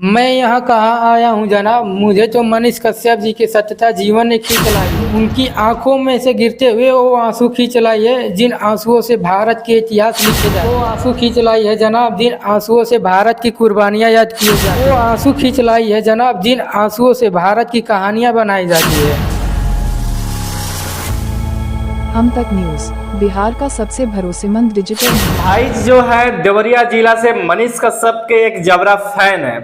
मैं यहाँ कहाँ आया हूँ जनाब, मुझे तो मनीष कश्यप जी के सत्यता जीवन ने खींच लाई। उनकी आंखों में से गिरते हुए वो आंसू खींच लाई है जिन आंसुओं से भारत के इतिहास लिखे जाते। वो आंसू खींच लाई है जनाब जिन आंसुओं से भारत की कुर्बानियाँ याद किए जाती। वो आंसू खींच लाई है जनाब जिन आंसुओं से भारत की कहानियाँ बनाई जाती है। हम तक न्यूज, बिहार का सबसे भरोसेमंद डिजिटल। भाई जो है देवरिया जिला से मनीष कश्यप के एक जबरा फैन है,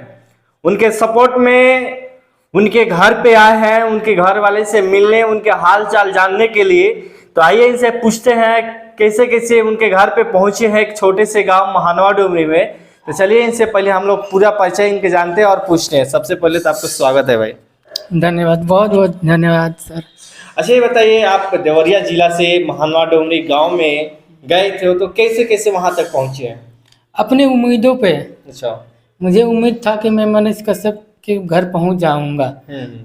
उनके सपोर्ट में उनके घर पे आए हैं, उनके घर वाले से मिलने, उनके हाल चाल जानने के लिए। तो आइए इनसे पूछते हैं कैसे कैसे उनके घर पे पहुंचे हैं, एक छोटे से गांव महानवा डुमरी में। तो चलिए इनसे पहले हम लोग पूरा परिचय इनके जानते हैं और पूछते हैं। सबसे पहले तो आपका स्वागत है भाई। धन्यवाद, बहुत बहुत धन्यवाद सर। अच्छा ये बताइए, आप देवरिया जिला से महानवा डुमरी गाँव में गए थे तो कैसे कैसे वहां तक पहुंचे हैं? अपनी उम्मीदों पे। अच्छा। मुझे उम्मीद था कि मैं मनीष कश्यप के घर पहुंच जाऊंगा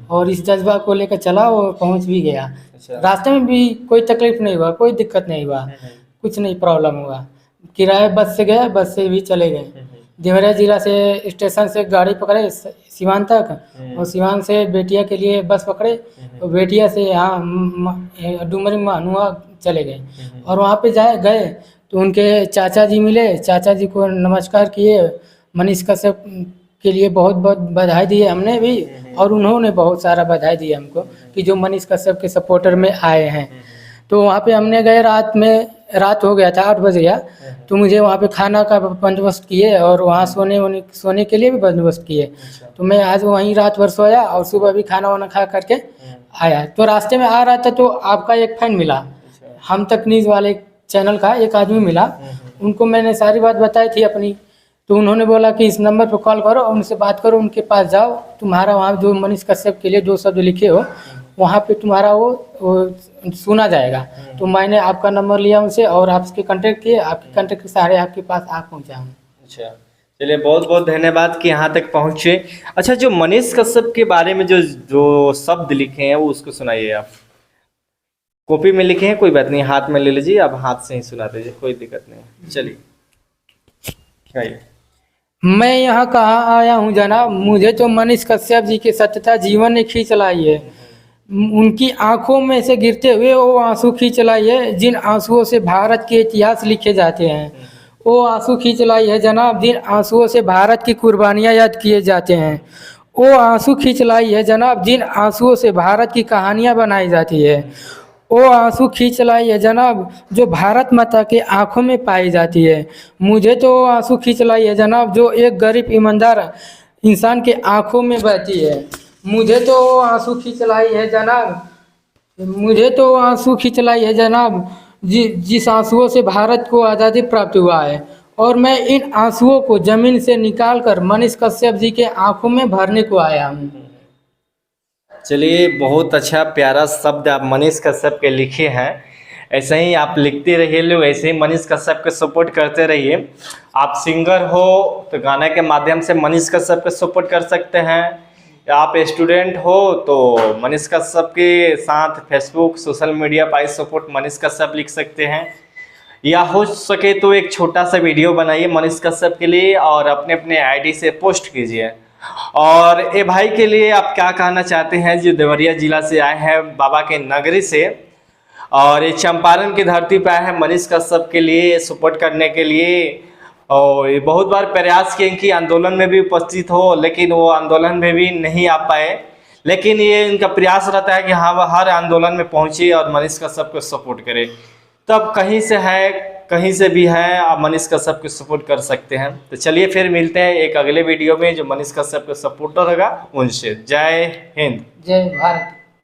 और इस जज्बा को लेकर चला और पहुंच भी गया। अच्छा। रास्ते में भी कोई तकलीफ नहीं हुआ, कोई दिक्कत नहीं हुआ, कुछ नहीं प्रॉब्लम हुआ। किराए बस से गया, बस से भी चले गए। देवरिया जिला से स्टेशन से गाड़ी पकड़े सिवान तक और सिवान से बेटिया के लिए बस पकड़े और बेटिया से यहाँ डुमरी महानुआ चले गए। और वहाँ पे गए तो उनके चाचा जी मिले, चाचा जी को नमस्कार किए। मनीष कश्यप के लिए बहुत बहुत बधाई दिए हमने भी और उन्होंने बहुत सारा बधाई दिया हमको कि जो मनीष कश्यप के सपोर्टर में आए हैं। तो वहाँ पे हमने गए, रात हो गया था, 8 बज गया। तो मुझे वहाँ पे खाना का बंदोबस्त किए और वहाँ सोने के लिए भी बंदोबस्त किए। तो मैं आज वहीं रात भर सोया और सुबह भी खाना वाना खा करके आया। तो रास्ते में आ रहा था तो आपका एक फैन मिला, हम तक न्यूज़ वाले चैनल का एक आदमी मिला। उनको मैंने सारी बात बताई थी अपनी। तो उन्होंने बोला कि इस नंबर पर कॉल करो, उनसे बात करो, उनके पास जाओ, तुम्हारा वहाँ जो मनीष कश्यप के लिए जो शब्द लिखे हो वहाँ पे तुम्हारा वो सुना जाएगा। तो मैंने आपका नंबर लिया उनसे और आपसे कांटेक्ट किए, आपके कांटेक्ट के सहारे आपके पास आ पहुँचा हूँ। अच्छा, चलिए बहुत बहुत धन्यवाद कि यहाँ तक पहुँचे। अच्छा, जो मनीष कश्यप के बारे में जो जो शब्द लिखे हैं वो उसको सुनाइए। आप कॉपी में लिखे हैं, कोई बात नहीं, हाथ में ले लीजिए, आप हाथ से ही सुना दीजिए, कोई दिक्कत नहीं। चलिए आइए। मैं यहाँ कहाँ आया हूँ जनाब, मुझे तो मनीष कश्यप जी के सत्यता जीवन ने खींच लाई है। उनकी आंखों में से गिरते हुए वो आंसू खींच लाई है जिन आंसुओं से भारत के इतिहास लिखे जाते हैं। वो आंसू खींच लाई है जनाब जिन आंसुओं से भारत की कुर्बानियाँ याद किए जाते हैं। वो आंसू खींच लाई है जनाब जिन आंसुओं से भारत की कहानियाँ बनाई जाती है। वो आंसू खींच लाई है जनाब जो भारत माता के आंखों में पाई जाती है। मुझे तो वो आंसू खींच लाई है जनाब जो एक गरीब ईमानदार इंसान के आंखों में बहती है। मुझे तो वो आंसू खींच लाई है जनाब, मुझे तो वो आंसू खींच लाई है जनाब जिस आंसुओं से भारत को आज़ादी प्राप्त हुआ है। और मैं इन आंसुओं को जमीन से निकाल कर मनीष कश्यप जी के आंखों में भरने को आया हूँ। चलिए, बहुत अच्छा प्यारा शब्द आप मनीष कश्यप के लिखे हैं। ऐसे ही आप लिखते रहिए, लोग ऐसे ही मनीष कश्यप के सपोर्ट करते रहिए। आप सिंगर हो तो गाने के माध्यम से मनीष कश्यप के सपोर्ट कर सकते हैं, या आप स्टूडेंट हो तो मनीष कश्यप के साथ फेसबुक सोशल मीडिया पर सपोर्ट मनीष कश्यप लिख सकते हैं, या हो सके तो एक छोटा सा वीडियो बनाइए मनीष कश्यप के लिए और अपने अपने आईडी से पोस्ट कीजिए। और ए भाई के लिए आप क्या कहना चाहते हैं जो देवरिया जिला से आए हैं, बाबा के नगरी से, और ये चंपारण की धरती पर आए हैं मनीष कश्यप के लिए सपोर्ट करने के लिए। और ये बहुत बार प्रयास किए कि आंदोलन में भी उपस्थित हो, लेकिन वो आंदोलन में भी नहीं आ पाए। लेकिन ये इनका प्रयास रहता है कि हाँ वह हर आंदोलन में पहुँचे और मनीष कश्यप को सपोर्ट करे। तब कहीं से है कहीं से भी है, आप मनीष कश्यप को सपोर्ट कर सकते हैं। तो चलिए फिर मिलते हैं एक अगले वीडियो में जो मनीष कश्यप का सपोर्टर होगा उनसे। जय हिंद, जय भारत।